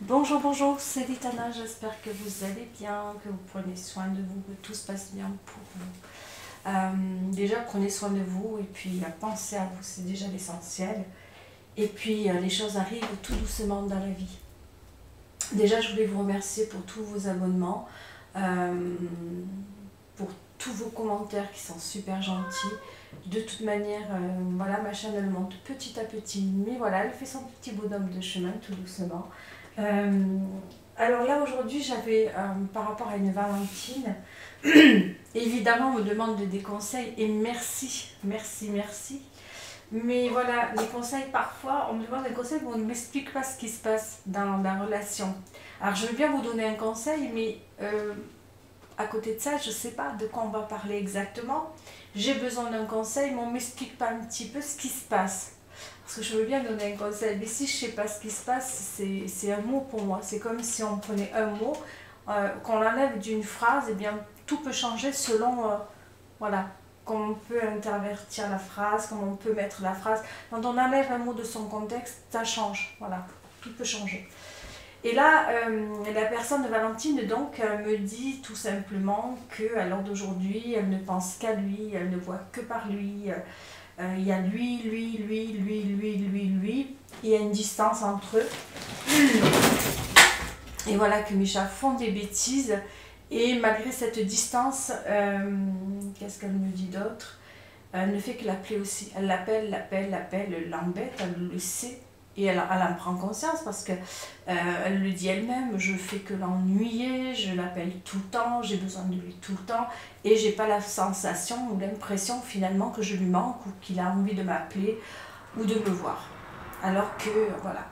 Bonjour, bonjour, c'est Litana, j'espère que vous allez bien, que vous prenez soin de vous, que tout se passe bien pour vous. Déjà, prenez soin de vous et puis pensez à vous, c'est déjà l'essentiel. Et puis, les choses arrivent tout doucement dans la vie. Déjà, je voulais vous remercier pour tous vos abonnements, pour tous vos commentaires qui sont super gentils. De toute manière, voilà, ma chaîne elle monte petit à petit, mais voilà, elle fait son petit bonhomme de chemin tout doucement. Alors là aujourd'hui j'avais par rapport à une Valentine, évidemment on me demande des conseils et merci, mais voilà, les conseils parfois on me demande un conseil mais on ne m'explique pas ce qui se passe dans la relation. Alors je veux bien vous donner un conseil mais à côté de ça je ne sais pas de quoi on va parler exactement. J'ai besoin d'un conseil mais on ne m'explique pas un petit peu ce qui se passe. Parce que je veux bien donner un conseil, mais si je ne sais pas ce qui se passe, c'est un mot pour moi. C'est comme si on prenait un mot, qu'on l'enlève d'une phrase, et bien tout peut changer selon, voilà, comment on peut intervertir la phrase, comment on peut mettre la phrase. Quand on enlève un mot de son contexte, ça change, voilà, tout peut changer. Et là, la personne de Valentine donc me dit tout simplement qu'à l'heure d'aujourd'hui, elle ne pense qu'à lui, elle ne voit que par lui. Il y a lui, il y a une distance entre eux. Et voilà que mes chats font des bêtises. Et malgré cette distance, qu'est-ce qu'elle me dit d'autre? Elle ne fait que l'appeler aussi. Elle l'appelle, elle l'embête, elle le sait. Et elle en prend conscience parce que elle le dit elle-même, je fais que l'ennuyer, je l'appelle tout le temps, j'ai besoin de lui tout le temps et j'ai pas la sensation ou l'impression finalement que je lui manque ou qu'il a envie de m'appeler ou de me voir. Alors que voilà.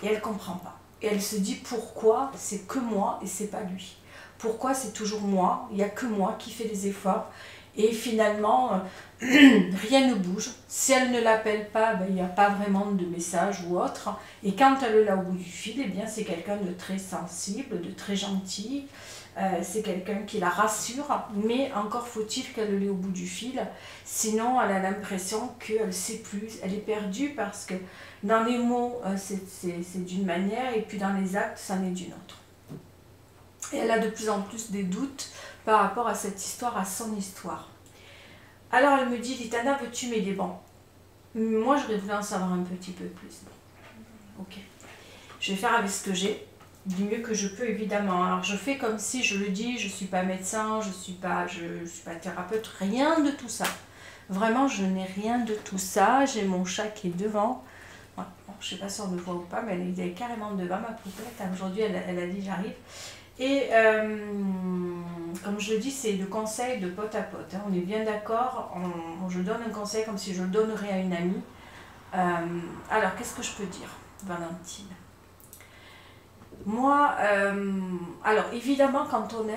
Et elle comprend pas. Et elle se dit pourquoi c'est que moi et c'est pas lui. Pourquoi c'est toujours moi, il n'y a que moi qui fais les efforts. Et finalement, rien ne bouge. Si elle ne l'appelle pas, ben, il n'y a pas vraiment de message ou autre. Et quand elle est là au bout du fil, eh bien, c'est quelqu'un de très sensible, de très gentil. C'est quelqu'un qui la rassure. Mais encore faut-il qu'elle l'ait au bout du fil. Sinon, elle a l'impression qu'elle ne sait plus. Elle est perdue parce que dans les mots, c'est d'une manière. Et puis dans les actes, c'en est d'une autre. Et elle a de plus en plus des doutes par rapport à cette histoire, à son histoire. Alors elle me dit, Litana, veux-tu m'aider? Bon, moi j'aurais voulu en savoir un petit peu plus. Ok, je vais faire avec ce que j'ai, du mieux que je peux évidemment. Alors je fais comme si je le dis, je ne suis pas médecin, je ne suis pas thérapeute, rien de tout ça. Vraiment, je n'ai rien de tout ça. J'ai mon chat qui est devant. Bon, je ne sais pas si on me voit ou pas, mais elle est carrément devant, ma poupette. Aujourd'hui, elle a dit j'arrive. Et comme je le dis, c'est le conseil de pote à pote. Hein. On est bien d'accord, je donne un conseil comme si je le donnerais à une amie. Alors, qu'est-ce que je peux dire, Valentine? Moi, alors évidemment, quand on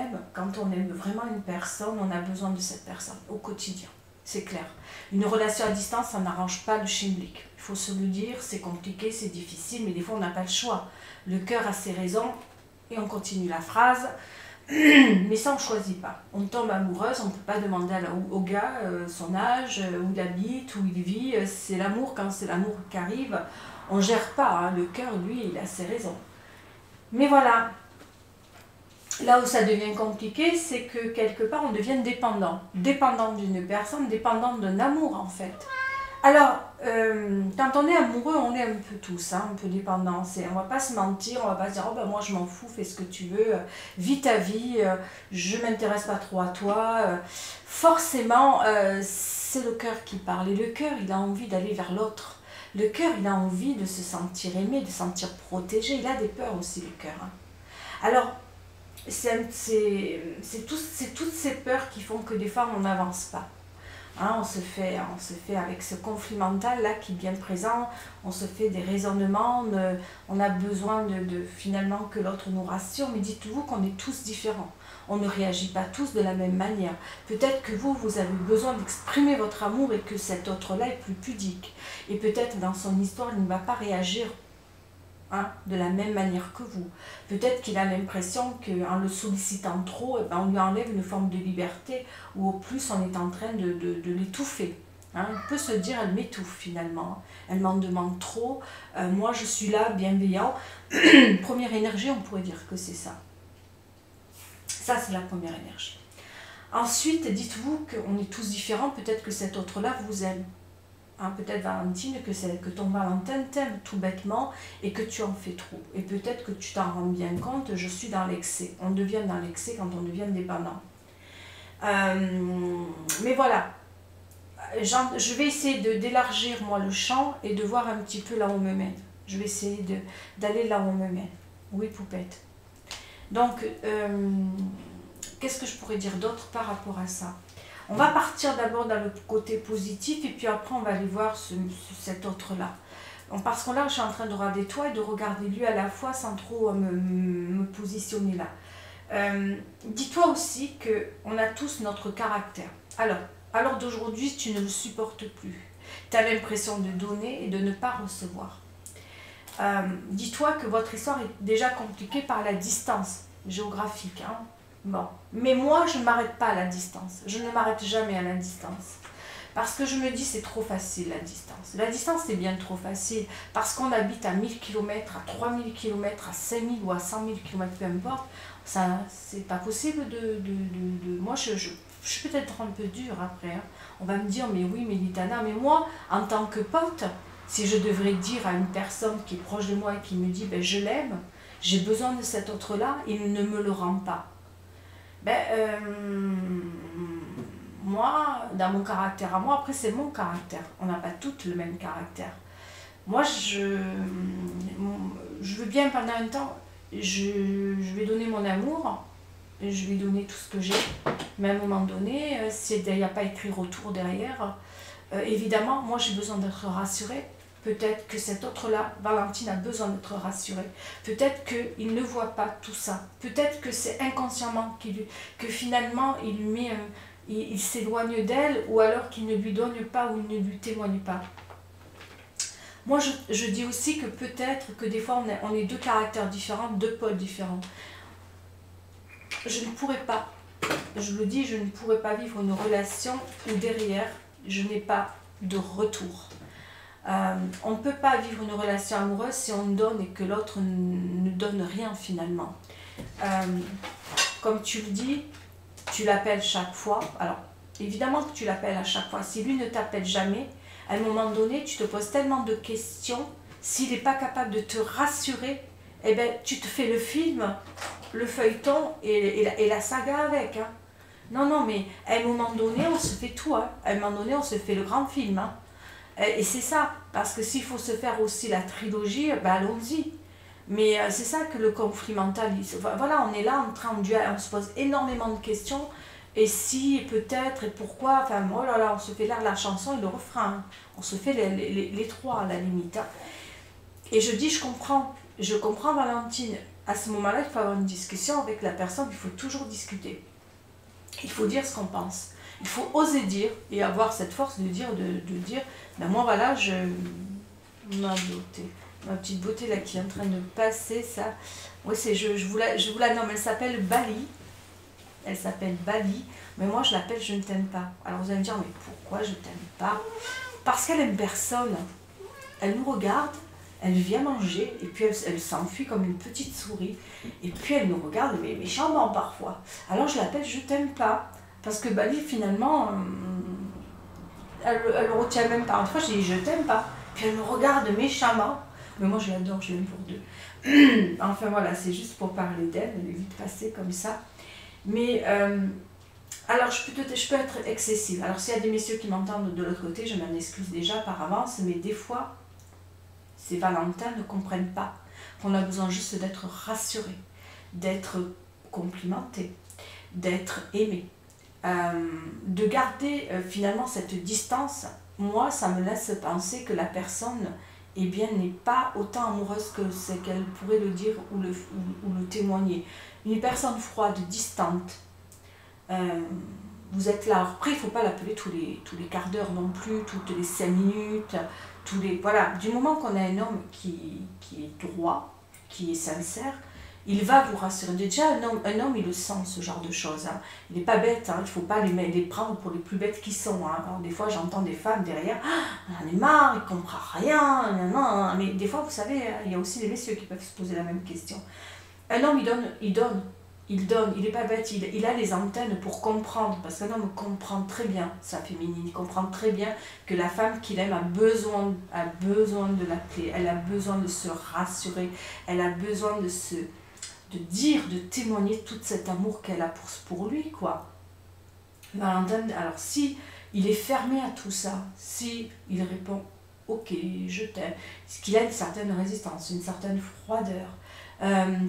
aime vraiment une personne, on a besoin de cette personne au quotidien. C'est clair. Une relation à distance, ça n'arrange pas le schmilblick. Il faut se le dire, c'est compliqué, c'est difficile, mais des fois, on n'a pas le choix. Le cœur a ses raisons. Et on continue la phrase, mais ça on ne choisit pas. On tombe amoureuse, on ne peut pas demander au gars son âge, où il habite, où il vit. C'est l'amour, quand c'est l'amour qui arrive, on ne gère pas. Hein. Le cœur, lui, il a ses raisons. Mais voilà, là où ça devient compliqué, c'est que quelque part on devient dépendant. Dépendant d'une personne, dépendant d'un amour en fait. Alors, quand on est amoureux, on est un peu tous, hein, un peu dépendants. On ne va pas se mentir, on ne va pas se dire « Oh ben moi je m'en fous, fais ce que tu veux, vis ta vie, je ne m'intéresse pas trop à toi. » Forcément, c'est le cœur qui parle. Et le cœur, il a envie d'aller vers l'autre. Le cœur, il a envie de se sentir aimé, de se sentir protégé. Il a des peurs aussi, le cœur. Hein. Alors, c'est toutes ces peurs qui font que des fois, on n'avance pas. Hein, on se fait avec ce conflit mental là qui est bien présent, on se fait des raisonnements, on a besoin de finalement que l'autre nous rassure, mais dites-vous qu'on est tous différents, on ne réagit pas tous de la même manière. Peut-être que vous avez besoin d'exprimer votre amour et que cet autre-là est plus pudique. Et peut-être dans son histoire, il ne va pas réagir de la même manière que vous. Peut-être qu'il a l'impression qu'en le sollicitant trop, on lui enlève une forme de liberté ou au plus on est en train de l'étouffer. Hein. Il peut se dire, elle m'étouffe finalement, elle m'en demande trop, moi je suis là, bienveillant. Première énergie, on pourrait dire que c'est ça. Ça, c'est la première énergie. Ensuite, dites-vous qu'on est tous différents, peut-être que cet autre-là vous aime. Hein, peut-être Valentine, que ton Valentin t'aime tout bêtement et que tu en fais trop. Et peut-être que tu t'en rends bien compte, je suis dans l'excès. On devient dans l'excès quand on devient dépendant. Mais voilà, je vais essayer d'élargir moi le champ et de voir un petit peu là où on me mène. Je vais essayer d'aller là où on me mène. Oui, poupette. Donc, qu'est-ce que je pourrais dire d'autre par rapport à ça? On va partir d'abord dans le côté positif et puis après on va aller voir cet autre-là. Parce que là, je suis en train de regarder toi et de regarder lui à la fois sans trop me positionner là. Dis-toi aussi qu'on a tous notre caractère. Alors, à l'heure d'aujourd'hui, tu ne le supportes plus. Tu as l'impression de donner et de ne pas recevoir. Dis-toi que votre histoire est déjà compliquée par la distance géographique. Hein. Bon. Mais moi, je ne m'arrête pas à la distance. Je ne m'arrête jamais à la distance. Parce que je me dis, c'est trop facile la distance. La distance, c'est bien trop facile. Parce qu'on habite à 1000 km, à 3000 km, à 5000 ou à 100 000 km, peu importe. Ça, c'est pas possible Moi, je suis peut-être un peu dure après. Hein. On va me dire, mais oui, Mélitana, mais moi, en tant que pote, si je devrais dire à une personne qui est proche de moi et qui me dit, ben, je l'aime, j'ai besoin de cet autre-là, il ne me le rend pas. Moi, dans mon caractère à moi, après c'est mon caractère, on n'a pas toutes le même caractère. Moi, je veux bien pendant un temps, je vais donner mon amour, je vais donner tout ce que j'ai, mais à un moment donné, s'il n'y a pas écrit retour derrière, évidemment, moi j'ai besoin d'être rassurée. Peut-être que cet autre-là, Valentine, a besoin d'être rassurée. Peut-être qu'il ne voit pas tout ça. Peut-être que c'est inconsciemment que finalement il s'éloigne d'elle ou alors qu'il ne lui donne pas ou il ne lui témoigne pas. Moi, je dis aussi que peut-être que des fois on est deux caractères différents, deux pôles différents. Je ne pourrais pas, je le dis, je ne pourrais pas vivre une relation où derrière, je n'ai pas de retour. On ne peut pas vivre une relation amoureuse si on donne et que l'autre ne donne rien finalement. Comme tu le dis, tu l'appelles chaque fois. Alors, évidemment que tu l'appelles à chaque fois. Si lui ne t'appelle jamais, à un moment donné, tu te poses tellement de questions. S'il n'est pas capable de te rassurer, eh ben, tu te fais le film, le feuilleton et la saga avec. Hein. Non, mais à un moment donné, on se fait tout. Hein. À un moment donné, on se fait le grand film. Hein. Et c'est ça, parce que s'il faut se faire aussi la trilogie, ben allons-y. Mais c'est ça que le conflit mental, voilà, on est là en train de on se pose énormément de questions, et si, et peut-être, et pourquoi, enfin, oh là là, on se fait l'air de la chanson et le refrain, hein. On se fait les trois à la limite. Hein. Et je dis, je comprends Valentine, à ce moment-là, il faut avoir une discussion avec la personne, il faut toujours discuter. Il faut dire ce qu'on pense. Il faut oser dire et avoir cette force de dire, ben moi voilà, ma petite beauté là qui est en train de passer, ça, oui, je vous la nomme, elle s'appelle Bali, mais moi je l'appelle je ne t'aime pas. Alors vous allez me dire, mais pourquoi je t'aime pas? Parce qu'elle aime personne, elle nous regarde, elle vient manger, et puis elle s'enfuit comme une petite souris, et puis elle nous regarde, mais méchamment parfois. Alors je l'appelle je t'aime pas. Parce que Bali, finalement, elle ne retient même pas. Une fois, je dis, je t'aime pas. Puis elle me regarde méchamment. Mais moi, je l'adore, je l'aime pour deux. Enfin, voilà, c'est juste pour parler d'elle. Elle est vite passée comme ça. Mais, alors, je peux être excessive. Alors, s'il y a des messieurs qui m'entendent de l'autre côté, je m'en excuse déjà par avance. Mais des fois, ces Valentins ne comprennent pas qu'on a besoin juste d'être rassuré, d'être complimenté, d'être aimé. De garder finalement cette distance, moi ça me laisse penser que la personne n'est pas autant amoureuse que ce qu'elle pourrait le dire ou le témoigner. Une personne froide, distante, vous êtes là. Alors, après il ne faut pas l'appeler tous les quarts d'heure non plus, toutes les 5 minutes, voilà. Du moment qu'on a un homme qui est droit, qui est sincère, Il va vous rassurer. Déjà, un homme, il le sent, ce genre de choses. Hein. Il n'est pas bête, hein. Il ne faut pas les prendre pour les plus bêtes qu'ils sont. Hein. Alors, des fois, j'entends des femmes derrière, ah, j'en ai marre, il ne comprend rien. Non. Mais des fois, vous savez, il y a aussi des messieurs qui peuvent se poser la même question. Un homme, il donne. Il n'est pas bête, il a les antennes pour comprendre, parce qu'un homme comprend très bien sa féminine, il comprend très bien que la femme qu'il aime a besoin de l'appeler, elle a besoin de se rassurer, elle a besoin de dire, de témoigner tout cet amour qu'elle a pour lui, quoi. Valentin, alors si il est fermé à tout ça, si il répond « Ok, je t'aime », qu'il a une certaine résistance, une certaine froideur,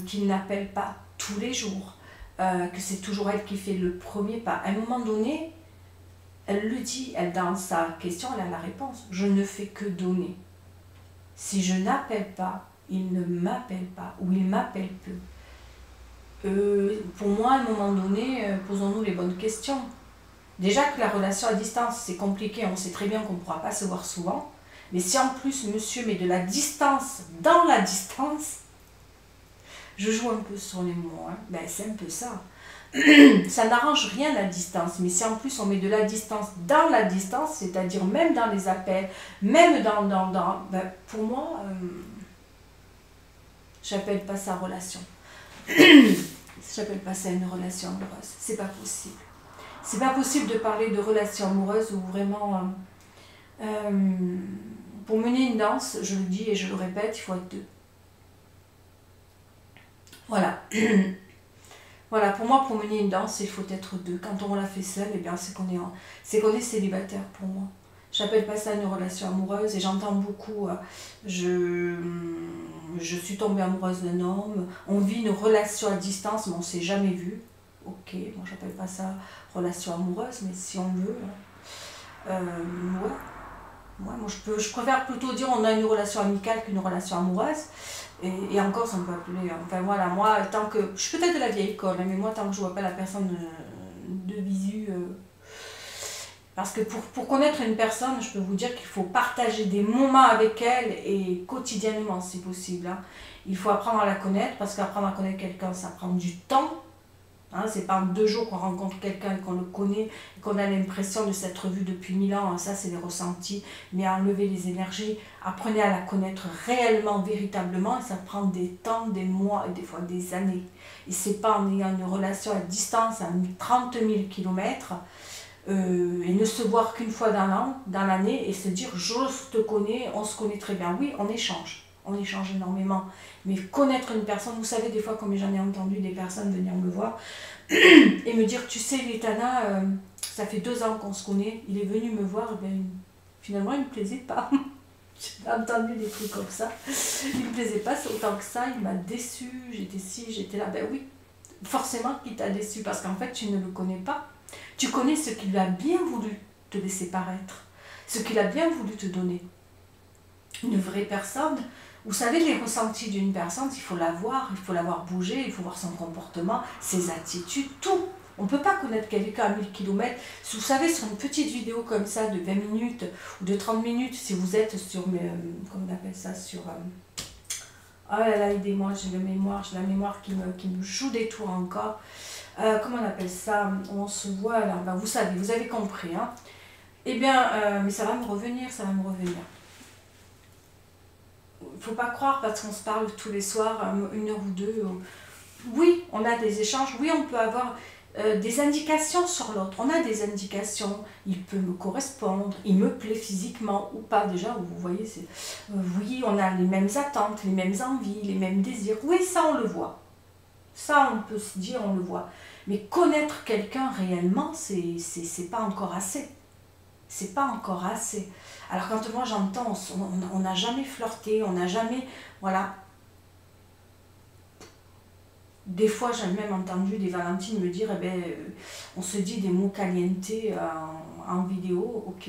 qu'il n'appelle pas tous les jours, que c'est toujours elle qui fait le premier pas. À un moment donné, elle le dit, elle dans sa question, elle a la réponse. Je ne fais que donner. Si je n'appelle pas, il ne m'appelle pas, ou il m'appelle peu. Pour moi, à un moment donné, posons-nous les bonnes questions. Déjà que la relation à distance, c'est compliqué, on sait très bien qu'on ne pourra pas se voir souvent. Mais si en plus, monsieur met de la distance dans la distance, je joue un peu sur les mots, hein. Ben, c'est un peu ça. Ça n'arrange rien la distance, mais si en plus on met de la distance dans la distance, c'est-à-dire même dans les appels, même ben, pour moi, j'appelle pas ça relation. J'appelle pas ça une relation amoureuse. C'est pas possible. C'est pas possible de parler de relation amoureuse où vraiment, pour mener une danse, je le dis et je le répète, il faut être deux. Voilà. Voilà, pour moi, pour mener une danse, il faut être deux. Quand on la fait seul, eh bien, c'est qu'on est célibataire pour moi. J'appelle pas ça une relation amoureuse et j'entends beaucoup, je suis tombée amoureuse d'un homme, on vit une relation à distance, mais on s'est jamais vu. Ok, moi j'appelle pas ça relation amoureuse, mais si on veut, ouais. Ouais, moi je préfère plutôt dire on a une relation amicale qu'une relation amoureuse. Et encore, ça me peut appeler. Enfin voilà, moi, tant que. Je suis peut-être de la vieille école, mais moi, tant que je vois pas la personne de visu. Parce que pour connaître une personne, je peux vous dire qu'il faut partager des moments avec elle et quotidiennement, si possible. Hein. Il faut apprendre à la connaître, parce qu'apprendre à connaître quelqu'un, ça prend du temps. Hein, c'est pas en 2 jours qu'on rencontre quelqu'un et qu'on le connaît, et qu'on a l'impression de s'être vu depuis 1000 ans, ça c'est les ressentis, mais enlever les énergies, apprenez à la connaître réellement, véritablement, et ça prend des temps, des mois et des fois des années. Et c'est pas en ayant une relation à distance à 30 000 km et ne se voir qu'une fois dans l'année et se dire je te connais, on se connaît très bien. Oui, on échange énormément. Mais connaître une personne, vous savez, des fois, comme j'en ai entendu des personnes venir me voir et me dire, tu sais, Létana, ça fait 2 ans qu'on se connaît, il est venu me voir, et bien, finalement, il ne me plaisait pas. J'ai entendu des trucs comme ça. Il ne me plaisait pas autant que ça, il m'a déçu, j'étais ci, j'étais là. Ben oui, forcément qu'il t'a déçu, parce qu'en fait, tu ne le connais pas. Tu connais ce qu'il a bien voulu te laisser paraître, ce qu'il a bien voulu te donner. Une vraie personne, vous savez, les ressentis d'une personne, il faut la voir bouger, il faut voir son comportement, ses attitudes, tout. On ne peut pas connaître quelqu'un à 1000 km. Vous savez, sur une petite vidéo comme ça de 20 minutes ou de 30 minutes, si vous êtes sur, comment on appelle ça, sur... oh là là, aidez-moi, j'ai la mémoire qui me joue des tours encore. Comment on appelle ça, où on se voit là, ben, vous savez, vous avez compris. Hein. Eh bien, mais ça va me revenir. Il ne faut pas croire parce qu'on se parle tous les soirs, 1 heure ou 2. Oui, on a des échanges, oui, on peut avoir des indications sur l'autre. On a des indications, il peut me correspondre, il me plaît physiquement ou pas. Déjà, vous voyez, oui, on a les mêmes attentes, les mêmes envies, les mêmes désirs. Oui, ça, on le voit. Ça, on peut se dire, on le voit. Mais connaître quelqu'un réellement, c'est pas encore assez. C'est pas encore assez. Alors quand moi j'entends, on n'a jamais flirté, on n'a jamais, voilà. Des fois j'ai même entendu des Valentines me dire, eh ben, on se dit des mots caliente en vidéo, ok.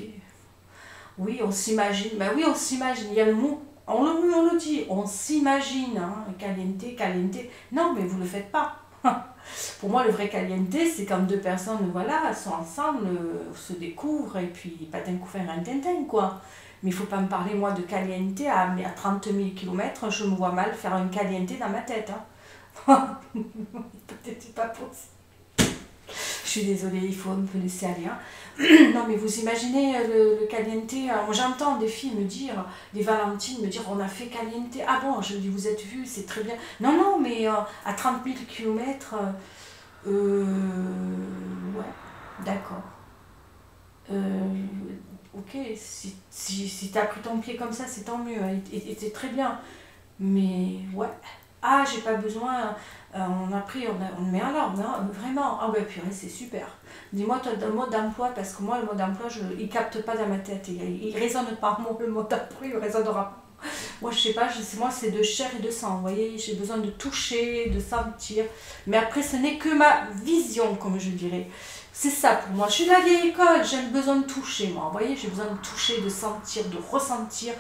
Oui, on s'imagine, ben oui, on s'imagine, il y a le mot, on le dit, on s'imagine, hein, caliente. Non, mais vous le faites pas. Pour moi, le vrai caliente, c'est quand 2 personnes, voilà, sont ensemble, se découvrent, et puis pas d'un coup faire un tintin, quoi. Mais il ne faut pas me parler, moi, de caliente à 30 000 km, je me vois mal faire un caliente dans ma tête. Hein. Peut-être pas possible. Je suis désolée, il faut me laisser aller. Hein. Non, mais vous imaginez le caliente. Moi, j'entends des filles me dire, des Valentines me dire, on a fait caliente. Ah bon, je dis, vous êtes vus, c'est très bien. Non, non, mais à 30 000 km, ouais, d'accord. Ok, si t'as pris ton pied comme ça, c'est tant mieux, hein, et c'est très bien. Mais ouais, ah, j'ai pas besoin, on a pris, on met un ordre, non, vraiment, ah ouais, purée, c'est super. Dis-moi, toi, le mode d'emploi, parce que moi, le mode d'emploi, il capte pas dans ma tête, il résonne pas, moi, le mode d'emploi, il résonnera pas. Moi, je sais pas, moi, c'est de chair et de sang, vous voyez, j'ai besoin de toucher, de sentir, mais après, ce n'est que ma vision, comme je dirais. C'est ça pour moi. Je suis de la vieille école, j'ai besoin de toucher, moi. Vous voyez, j'ai besoin de toucher, de sentir, de ressentir.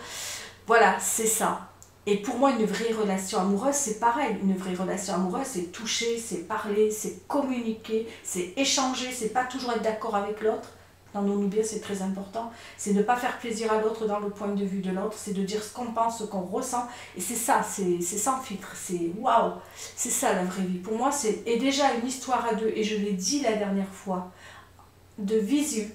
Voilà, c'est ça. Et pour moi, une vraie relation amoureuse, c'est pareil. Une vraie relation amoureuse, c'est toucher, c'est parler, c'est communiquer, c'est échanger, c'est pas toujours être d'accord avec l'autre. Entendons-nous bien, c'est très important. C'est ne pas faire plaisir à l'autre dans le point de vue de l'autre, c'est de dire ce qu'on pense, ce qu'on ressent. Et c'est ça, c'est sans filtre, c'est waouh, c'est ça la vraie vie. Pour moi, c'est et déjà une histoire à deux, et je l'ai dit la dernière fois, de visu,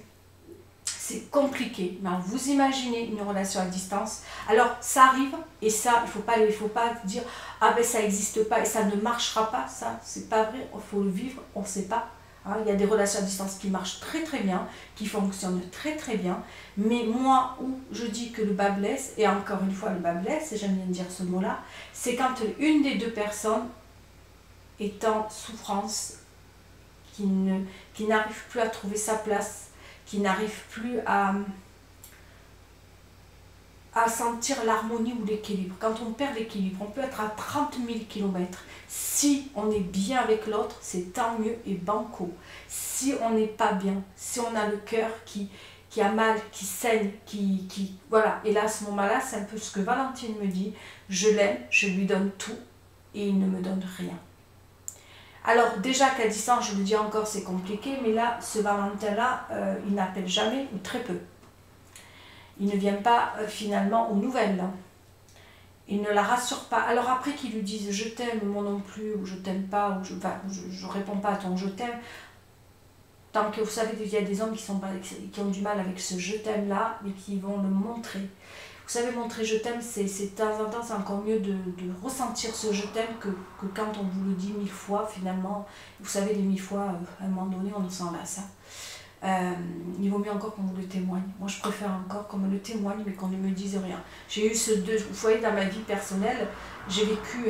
c'est compliqué. Mais vous imaginez une relation à distance. Alors, ça arrive, et ça, il faut pas dire, ah ben ça n'existe pas, et ça ne marchera pas, ça, c'est pas vrai, il faut le vivre, on ne sait pas. Hein, il y a des relations à distance qui marchent très très bien, qui fonctionnent très très bien, mais moi où je dis que le bas blesse, et encore une fois le bas blesse, et j'aime bien dire ce mot-là, c'est quand une des deux personnes est en souffrance, qui n'arrive plus à trouver sa place, qui n'arrive plus à sentir l'harmonie ou l'équilibre. Quand on perd l'équilibre, on peut être à 30 000 km. Si on est bien avec l'autre, c'est tant mieux et banco. Si on n'est pas bien, si on a le cœur qui a mal, qui saigne, voilà. Et là, à ce moment-là, c'est un peu ce que Valentine me dit. Je l'aime, je lui donne tout et il ne me donne rien. Alors déjà qu'à distance, je le dis encore, c'est compliqué, mais là, ce Valentin-là, il n'appelle jamais ou très peu. Il ne vient pas finalement aux nouvelles. Hein. Il ne la rassure pas. Alors après qu'ils lui disent je t'aime, moi non plus, ou je t'aime pas, ou je réponds pas à ton je t'aime. Tant que vous savez qu'il y a des hommes qui ont du mal avec ce je t'aime là, mais qui vont le montrer. Vous savez, montrer je t'aime, c'est de temps en temps, c'est encore mieux de ressentir ce je t'aime que quand on vous le dit 1000 fois, finalement. Vous savez, les 1000 fois, à un moment donné, on s'en lasse. Il vaut mieux encore qu'on vous le témoigne. Moi, je préfère encore qu'on me le témoigne, mais qu'on ne me dise rien. J'ai eu vous voyez, dans ma vie personnelle, j'ai vécu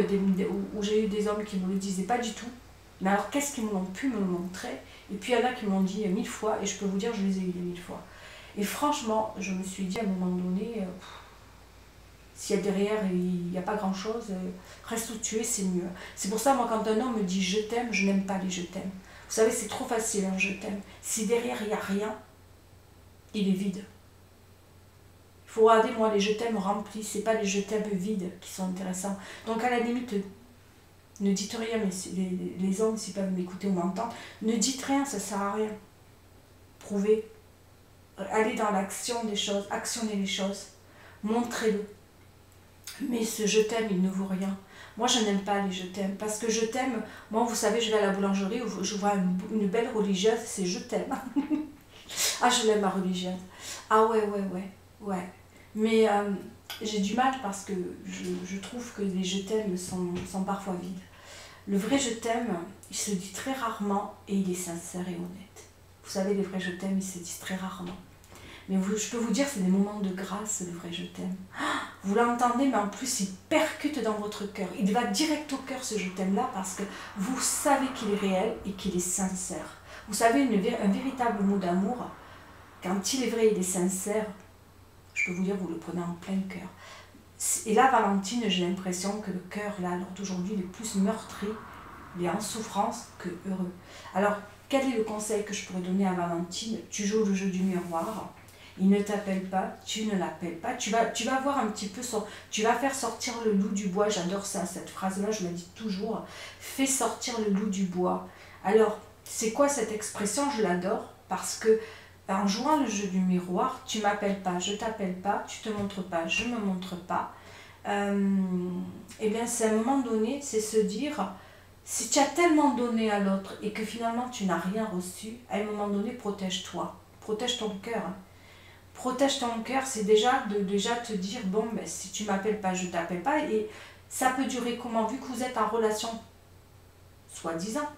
où j'ai eu des hommes qui ne me le disaient pas du tout. Mais alors, qu'est-ce qu'ils m'ont pu me le montrer? Et puis, il y en a qui m'ont dit 1000 fois, et je peux vous dire, je les ai eu 1000 fois. Et franchement, je me suis dit à un moment donné, s'il y a derrière, il n'y a pas grand-chose, reste où tu es, c'est mieux. C'est pour ça, moi, quand un homme me dit je t'aime, je n'aime pas les je t'aime. Vous savez, c'est trop facile, un je t'aime. Si derrière, il n'y a rien, il est vide. Il faut regarder, moi, les je t'aime remplis, ce n'est pas les je t'aime vides qui sont intéressants. Donc, à la limite, ne dites rien, mais les hommes, s'ils peuvent m'écouter ou m'entendre, ne dites rien, ça ne sert à rien. Prouvez. Allez dans l'action des choses, actionnez les choses, montrez-le. Mais ce je t'aime, il ne vaut rien. Moi, je n'aime pas les je t'aime, parce que je t'aime, moi, vous savez, je vais à la boulangerie, où je vois une belle religieuse, c'est je t'aime. Ah, je l'aime, ma religieuse. Ah ouais. Mais j'ai du mal parce que je trouve que les je t'aime sont parfois vides. Le vrai je t'aime, il se dit très rarement et il est sincère et honnête. Vous savez, les vrais je t'aime, ils se disent très rarement. Mais je peux vous dire, c'est des moments de grâce, le vrai je t'aime. Vous l'entendez, mais en plus, il percute dans votre cœur. Il va direct au cœur, ce je t'aime-là, parce que vous savez qu'il est réel et qu'il est sincère. Vous savez, un véritable mot d'amour, quand il est vrai, il est sincère, je peux vous dire, vous le prenez en plein cœur. Et là, Valentine, j'ai l'impression que le cœur, là, alors d'aujourd'hui, il est plus meurtri, il est en souffrance que heureux. Alors, quel est le conseil que je pourrais donner à Valentine? Tu joues le jeu du miroir. Il ne t'appelle pas, tu ne l'appelles pas. Tu vas voir un petit peu, tu vas faire sortir le loup du bois. J'adore ça, cette phrase-là, je la dis toujours. Fais sortir le loup du bois. Alors, c'est quoi cette expression? Je l'adore parce que en jouant le jeu du miroir, tu m'appelles pas, je t'appelle pas, tu te montres pas, je me montre pas. Eh bien, c'est à un moment donné, c'est se dire, Si tu as tellement donné à l'autre et que finalement tu n'as rien reçu, à un moment donné, protège-toi. Protège ton cœur. Hein. Protège ton cœur, c'est déjà de déjà te dire, bon, ben, si tu m'appelles pas, je t'appelle pas. Et ça peut durer comment? Vu que vous êtes en relation, soi-disant.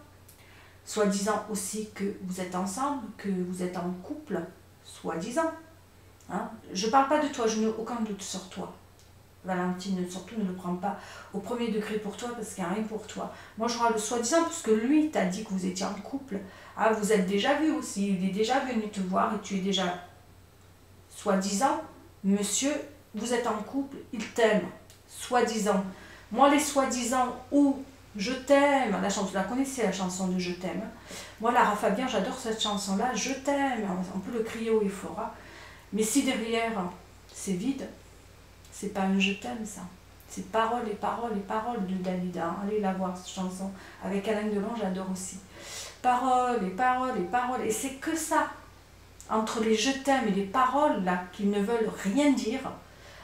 Soi-disant aussi que vous êtes ensemble, que vous êtes en couple, soi-disant. Hein? Je ne parle pas de toi, je n'ai aucun doute sur toi. Valentine, surtout ne le prends pas au premier degré pour toi parce qu'il n'y a rien pour toi. Moi je parle de soi-disant parce que lui t'a dit que vous étiez en couple. Ah, vous êtes déjà vu aussi, il est déjà venu te voir et tu es déjà soi-disant. Monsieur, vous êtes en couple, il t'aime. Soi-disant. Moi les soi-disant ou je t'aime, la chanson, vous la connaissez la chanson de Je t'aime. Moi Lara Fabian, j'adore cette chanson-là, je t'aime. On peut le crier haut et fort. Hein. Mais si derrière c'est vide, c'est pas un je t'aime ça. C'est paroles et paroles et paroles de Dalida. Allez la voir cette chanson. Avec Alain Delon, j'adore aussi. Paroles et paroles et paroles. Et c'est que ça. Entre les je t'aime et les paroles là qui ne veulent rien dire,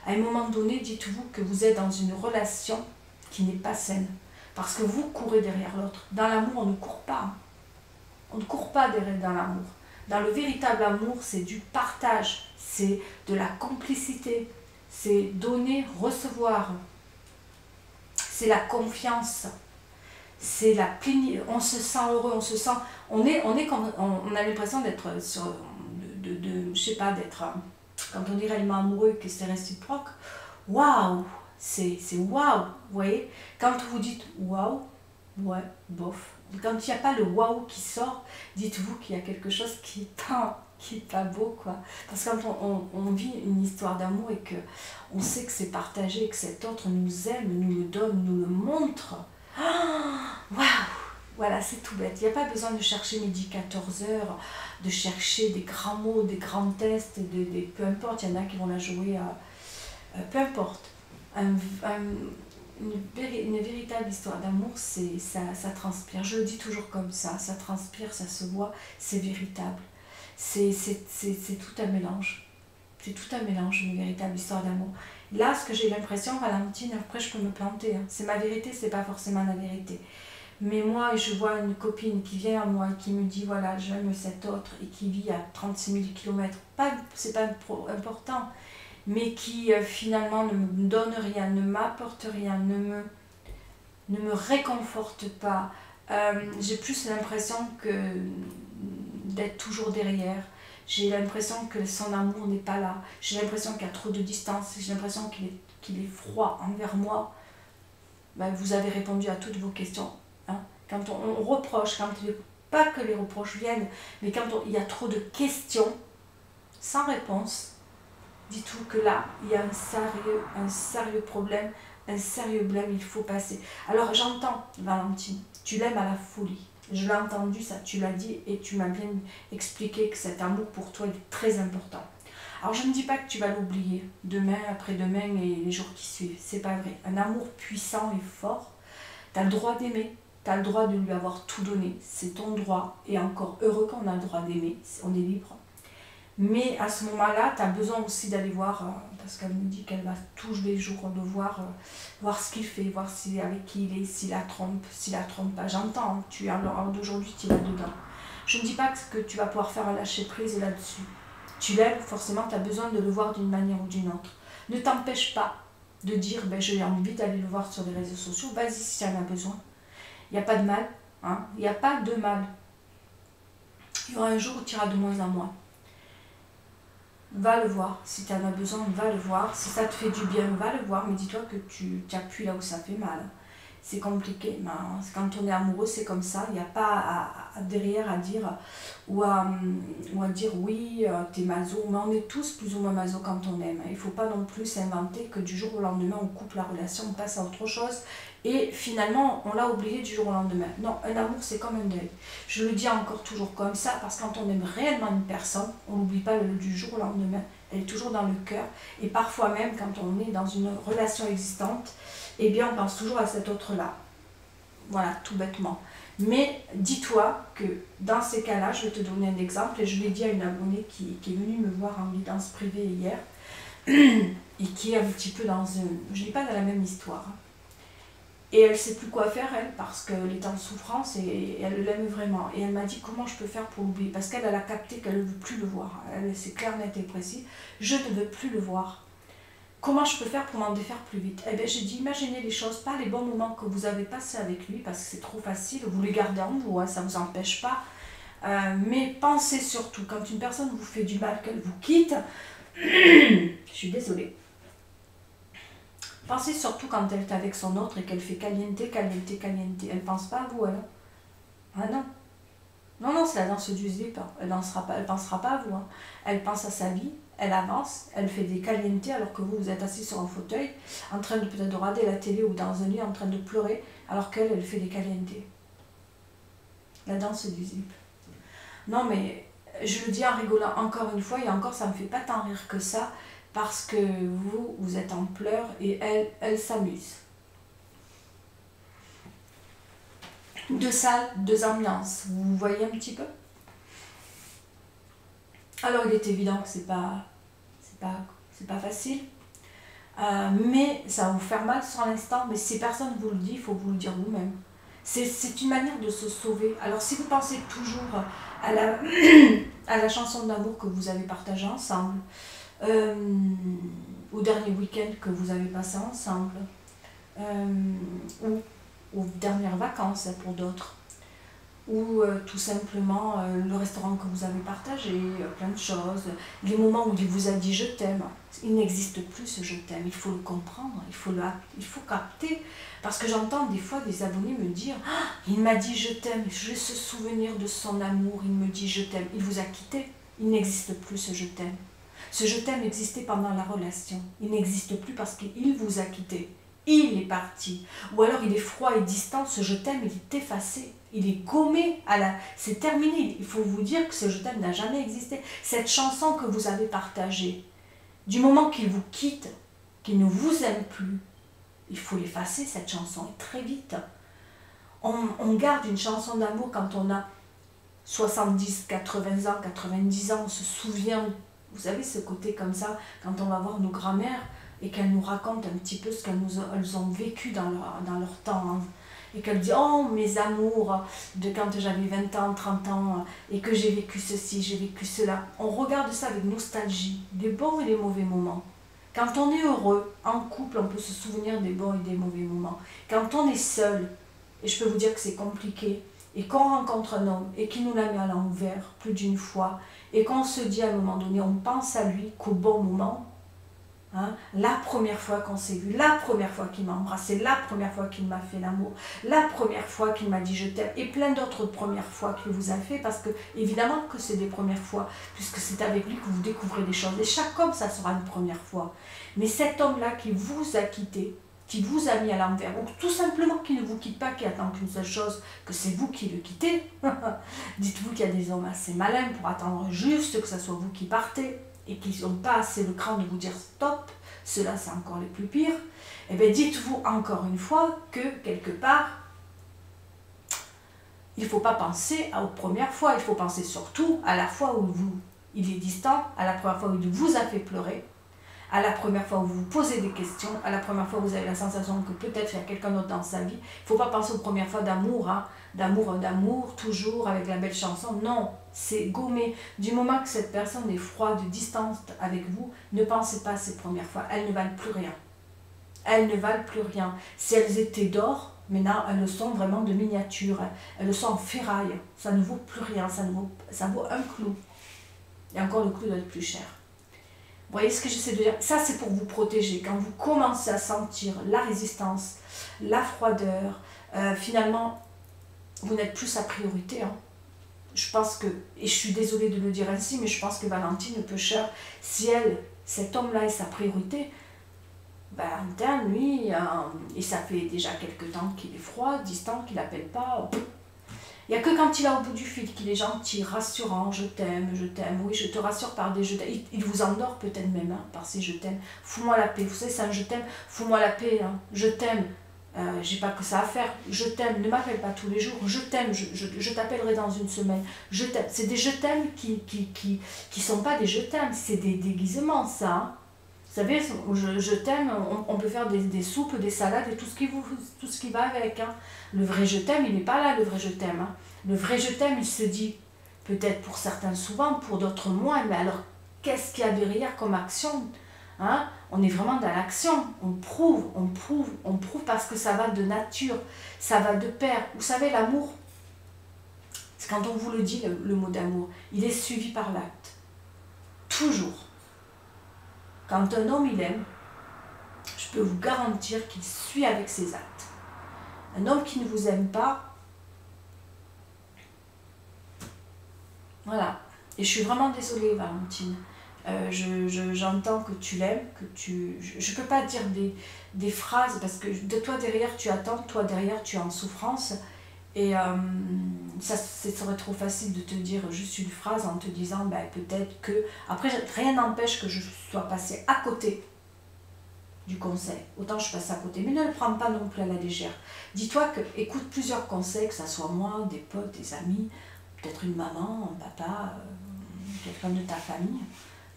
à un moment donné, dites-vous que vous êtes dans une relation qui n'est pas saine. Parce que vous courez derrière l'autre. Dans l'amour, on ne court pas. On ne court pas derrière dans l'amour. Dans le véritable amour, c'est du partage. C'est de la complicité. C'est donner, recevoir. C'est la confiance. C'est la plénitude. On se sent heureux, on se sent. On est comme. On a l'impression d'être sur. Je sais pas, d'être. Quand on est réellement amoureux et que c'est réciproque, waouh! C'est waouh! Vous voyez? Quand vous dites waouh, ouais, bof. Quand il n'y a pas le waouh qui sort, dites-vous qu'il y a quelque chose qui est pas beau, quoi. Parce que quand on vit une histoire d'amour et que on sait que c'est partagé, que cet autre nous aime, nous le donne, nous le montre, waouh! Voilà, c'est tout bête. Il n'y a pas besoin de chercher midi 14 heures, de chercher des grands mots, des grands tests, peu importe, il y en a qui vont la jouer à... peu importe. Une véritable histoire d'amour, ça transpire. Je le dis toujours comme ça transpire, ça se voit, c'est véritable. C'est tout un mélange. C'est tout un mélange, une véritable histoire d'amour. Là, ce que j'ai l'impression, Valentine, après je peux me planter, hein. C'est ma vérité, c'est pas forcément la vérité. Mais moi, je vois une copine qui vient à moi et qui me dit, voilà, j'aime cet autre, et qui vit à 36 000 km. C'est pas important, mais qui finalement ne me donne rien, ne m'apporte rien, ne me réconforte pas. J'ai plus l'impression d'être toujours derrière. J'ai l'impression que son amour n'est pas là. J'ai l'impression qu'il y a trop de distance. J'ai l'impression qu'il est froid envers moi. Ben, vous avez répondu à toutes vos questions. Hein. Quand on reproche, pas que les reproches viennent, mais quand il y a trop de questions sans réponse, dites-vous que là, il y a un sérieux problème, un sérieux blême, il faut passer. Alors j'entends, Valentine, tu l'aimes à la folie. Je l'ai entendu, ça, tu l'as dit, et tu m'as bien expliqué que cet amour pour toi est très important. Alors je ne dis pas que tu vas l'oublier demain, après-demain et les jours qui suivent. C'est pas vrai. Un amour puissant et fort, tu as le droit d'aimer, tu as le droit de lui avoir tout donné. C'est ton droit, et encore heureux qu'on a le droit d'aimer, on est libre. Mais à ce moment-là, tu as besoin aussi d'aller voir, parce qu'elle me dit qu'elle va tous les jours le voir, voir ce qu'il fait, voir avec qui il est, s'il la trompe pas. J'entends, hein, tu es à l'heure d'aujourd'hui, tu es là-dedans. Je ne dis pas que tu vas pouvoir faire un lâcher-prise là-dessus. Tu l'aimes, forcément, tu as besoin de le voir d'une manière ou d'une autre. Ne t'empêche pas de dire, ben, j'ai envie d'aller le voir sur les réseaux sociaux, vas-y si tu en as besoin. Il n'y a pas de mal, hein, il n'y a pas de mal. Il y aura un jour où tu iras de moins en moins. Va le voir, si tu en as besoin, va le voir. Si ça te fait du bien, va le voir, mais dis-toi que tu appuies là où ça fait mal. C'est compliqué, mais quand on est amoureux, c'est comme ça. Il n'y a pas derrière à dire ou à dire oui, t'es maso. Mais on est tous plus ou moins maso quand on aime. Il ne faut pas non plus s'inventer que du jour au lendemain, on coupe la relation, on passe à autre chose. Et finalement, on l'a oublié du jour au lendemain. Non, un amour, c'est comme un deuil. Je le dis encore toujours comme ça, parce que quand on aime réellement une personne, on n'oublie pas du jour au lendemain. Elle est toujours dans le cœur. Et parfois même, quand on est dans une relation existante, eh bien, on pense toujours à cet autre-là. Voilà, tout bêtement. Mais dis-toi que dans ces cas-là, je vais te donner un exemple, et je l'ai dit à une abonnée qui est venue me voir en guidance privée hier, et qui est un petit peu dans je ne dis pas dans la même histoire. Et elle ne sait plus quoi faire, elle, parce qu'elle est en souffrance et elle l'aime vraiment. Et elle m'a dit comment je peux faire pour l'oublier. Parce qu'elle a capté qu'elle ne veut plus le voir. C'est clair, net et précis. Je ne veux plus le voir. Comment je peux faire pour m'en défaire plus vite? Eh bien, j'ai dit, imaginez les choses, pas les bons moments que vous avez passés avec lui, parce que c'est trop facile. Vous les gardez en vous, hein, ça ne vous empêche pas. Mais pensez surtout, quand une personne vous fait du mal, qu'elle vous quitte, je suis désolée. Pensez surtout quand elle est avec son autre et qu'elle fait caliente, caliente, caliente. Elle ne pense pas à vous, elle. Ah non. Non, non, c'est la danse du zip. Elle ne pensera pas à vous. Hein. Elle pense à sa vie, elle avance, elle fait des caliente alors que vous, vous êtes assis sur un fauteuil, en train de peut-être de regarder la télé ou dans un lit, en train de pleurer, alors qu'elle, elle fait des caliente. La danse du zip. Non, mais je le dis en rigolant encore une fois, et encore, ça ne me fait pas tant rire que ça, parce que vous êtes en pleurs et elle s'amuse. Deux salles, deux ambiances, vous voyez un petit peu? Alors il est évident que c'est pas facile, mais ça va vous faire mal sur l'instant, mais si personne vous le dit, il faut vous le dire vous-même. C'est une manière de se sauver. Alors si vous pensez toujours à la chanson d'amour que vous avez partagée ensemble, au dernier week-end que vous avez passé ensemble, ou aux dernières vacances pour d'autres, ou tout simplement le restaurant que vous avez partagé, plein de choses, les moments où il vous a dit je t'aime, il n'existe plus ce je t'aime, il faut le comprendre, il faut capter, parce que j'entends des fois des abonnés me dire ah, il m'a dit je t'aime, j'ai ce souvenir de son amour, il me dit je t'aime, il vous a quitté, il n'existe plus ce je t'aime. Ce je t'aime existait pendant la relation, il n'existe plus parce qu'il vous a quitté, il est parti, ou alors il est froid et distant, ce je t'aime il est effacé. Il est gommé, c'est terminé. Il faut vous dire que ce je t'aime n'a jamais existé. Cette chanson que vous avez partagée, du moment qu'il vous quitte, qu'il ne vous aime plus, il faut l'effacer cette chanson, et très vite. On garde une chanson d'amour quand on a 70, 80 ans, 90 ans, on se souvient, vous savez ce côté comme ça, quand on va voir nos grands-mères et qu'elles nous racontent un petit peu ce qu'elles ont vécu dans leur temps, hein. Et qu'elle dit « Oh, mes amours de quand j'avais 20 ans, 30 ans, et que j'ai vécu ceci, j'ai vécu cela. » On regarde ça avec nostalgie, des bons et des mauvais moments. Quand on est heureux, en couple, on peut se souvenir des bons et des mauvais moments. Quand on est seul, et je peux vous dire que c'est compliqué, et qu'on rencontre un homme, et qu'il nous la met à l'envers plus d'une fois, et qu'on se dit à un moment donné, on pense à lui qu'au bon moment, hein, la première fois qu'on s'est vu, la première fois qu'il m'a embrassé, la première fois qu'il m'a fait l'amour, la première fois qu'il m'a dit je t'aime, et plein d'autres premières fois qu'il vous a fait, parce que évidemment que c'est des premières fois, puisque c'est avec lui que vous découvrez des choses, et chaque homme ça sera une première fois. Mais cet homme-là qui vous a quitté, qui vous a mis à l'envers, ou tout simplement qui ne vous quitte pas, qui attend qu'une seule chose, que c'est vous qui le quittez, dites-vous qu'il y a des hommes assez malins pour attendre juste que ce soit vous qui partez, et qu'ils n'ont pas assez le cran de vous dire stop, ceux-là c'est encore les plus pires, et bien dites-vous encore une fois que quelque part, il ne faut pas penser aux premières fois, il faut penser surtout à la fois où il est distant, à la première fois où il vous a fait pleurer, à la première fois où vous vous posez des questions, à la première fois où vous avez la sensation que peut-être il y a quelqu'un d'autre dans sa vie. Il ne faut pas penser aux premières fois d'amour, hein, d'amour, toujours avec la belle chanson. Non, c'est gommé. Du moment que cette personne est froide, distante avec vous, ne pensez pas à ces premières fois. Elles ne valent plus rien. Elles ne valent plus rien. Si elles étaient d'or, maintenant elles le sont vraiment de miniature. Elles le sont en ferraille. Ça ne vaut plus rien. Ça vaut un clou. Et encore le clou doit être plus cher. Vous voyez ce que j'essaie de dire? Ça, c'est pour vous protéger. Quand vous commencez à sentir la résistance, la froideur, finalement, vous n'êtes plus sa priorité. Hein. Je pense que, et je suis désolée de le dire ainsi, mais je pense que Valentine Pêcheur, si cet homme-là est sa priorité, Valentin, lui, et ça fait déjà quelques temps qu'il est froid, distant, qu'il n'appelle pas. Il n'y a que quand il est au bout du fil qu'il est gentil, rassurant, je t'aime, oui, je te rassure par des je t'aime. Il vous endort peut-être même hein, par ces je t'aime. Fous-moi la paix, vous savez, c'est un je t'aime, fous-moi la paix, hein. Je t'aime, j'ai pas que ça à faire, je t'aime, ne m'appelle pas tous les jours, je t'aime, je t'appellerai dans une semaine, je t'aime. C'est des je t'aime qui sont pas des je t'aime, c'est des déguisements ça. Hein. savez, je t'aime, on peut faire des soupes, des salades et tout ce qui va avec. Hein. Le vrai je t'aime, il n'est pas là, le vrai je t'aime. Hein. Le vrai je t'aime, il se dit, peut-être pour certains souvent, pour d'autres moins, mais alors qu'est-ce qu'il y a derrière comme action, hein? On est vraiment dans l'action, on prouve, on prouve, on prouve parce que ça va de nature, ça va de pair. Vous savez, l'amour, c'est quand on vous le dit, le mot d'amour, il est suivi par l'acte. Toujours. Quand un homme il aime, je peux vous garantir qu'il suit avec ses actes. Un homme qui ne vous aime pas, voilà. Et je suis vraiment désolée, Valentine. J'entends que tu l'aimes, que tu... Je ne peux pas dire des phrases parce que de toi derrière tu attends, toi derrière tu es en souffrance. Et ça serait trop facile de te dire juste une phrase en te disant ben, peut-être que... Après, rien n'empêche que je sois passée à côté du conseil. Autant je passe à côté. Mais ne le prends pas non plus à la légère. Dis-toi que écoute plusieurs conseils, que ce soit moi, des potes, des amis, peut-être une maman, un papa, quelqu'un de ta famille.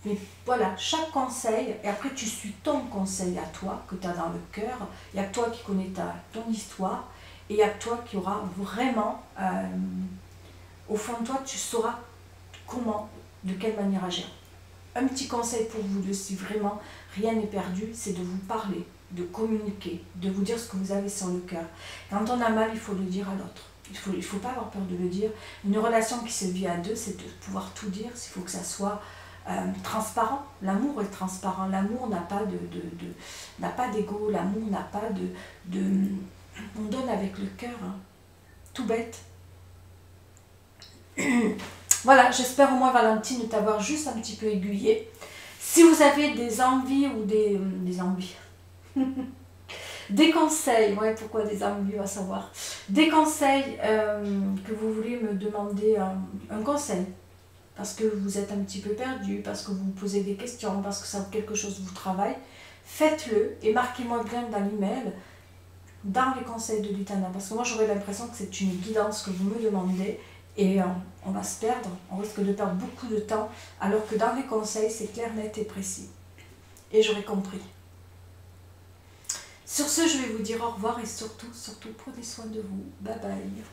Mais voilà, chaque conseil, et après tu suis ton conseil à toi, que tu as dans le cœur, il n'y a que toi qui connais ton histoire, et il n'y a que toi qui aura vraiment, au fond de toi, tu sauras comment, de quelle manière agir. Un petit conseil pour vous deux, si vraiment rien n'est perdu, c'est de vous parler, de communiquer, de vous dire ce que vous avez sur le cœur. Quand on a mal, il faut le dire à l'autre. Il faut pas avoir peur de le dire. Une relation qui se vit à deux, c'est de pouvoir tout dire. Il faut que ça soit transparent. L'amour est transparent. L'amour n'a pas n'a pas d'ego. L'amour n'a pas on donne avec le cœur. Hein. Tout bête. Voilà, j'espère au moins, Valentine, t'avoir juste un petit peu aiguillée. Si vous avez des envies ou des envies, des conseils, ouais, pourquoi des envies, on va savoir, des conseils que vous voulez me demander un conseil, parce que vous êtes un petit peu perdu, parce que vous vous posez des questions, parce que ça quelque chose vous travaille, faites-le et marquez-moi bien dans l'email, dans les conseils de Lutana, parce que moi j'aurais l'impression que c'est une guidance que vous me demandez. Et on va se perdre, on risque de perdre beaucoup de temps, alors que dans les conseils, c'est clair, net et précis. Et j'aurais compris. Sur ce, je vais vous dire au revoir et surtout, prenez soin de vous. Bye bye.